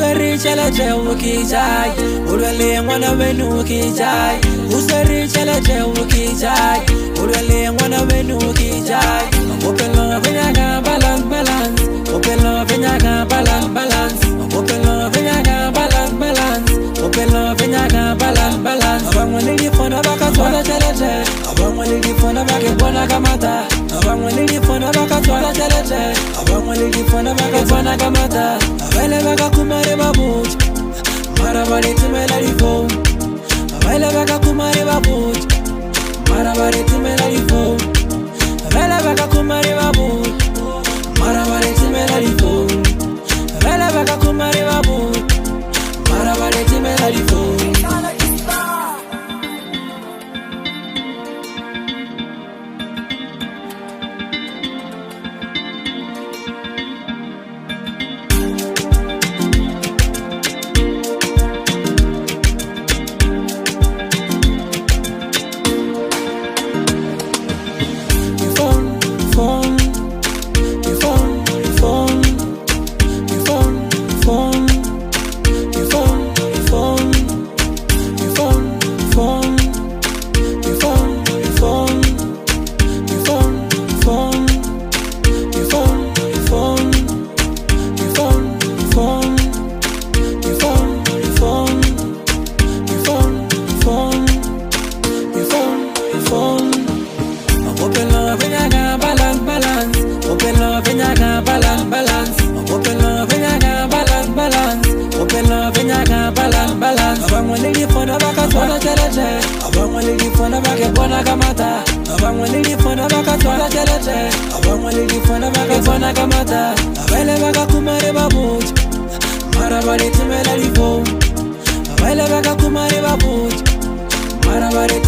Usari chala chewu jai, urwele mwana wenu jai. Usari chala chewu jai, urwele mwana wenu jai. Open love venyaga balance. Open love venyaga balance. Open love venyaga balance. Open love venyaga balance. Abangwa ligi fona baka twala cheleche. Abangwa ligi fona baka bona kamata. Abangwa ligi fona baka twala cheleche. Abangwa ligi fona baka bona kamata. Abele baka kumare babuch. Marabari timela rifo. Abele baka kumare babuch. Marabari timela rifo. Abele baka kumare babuch. Marabari timela rifo. Abele baka kumare babuch. Marabari timela rifo. Open love venyaga balance. Open love venyaga balance. Open love venyaga balance. Open love venyaga balance. Abangwa ligi fona baka twala cheleche. Abangwa ligi fona baka bona kamata. Abangwa ligi fona baka twala cheleche. Abangwa ligi fona baka bona kamata. Abele baka kumare babuch. Marabari timela rifo. Abele baka kumare babuch. Marabari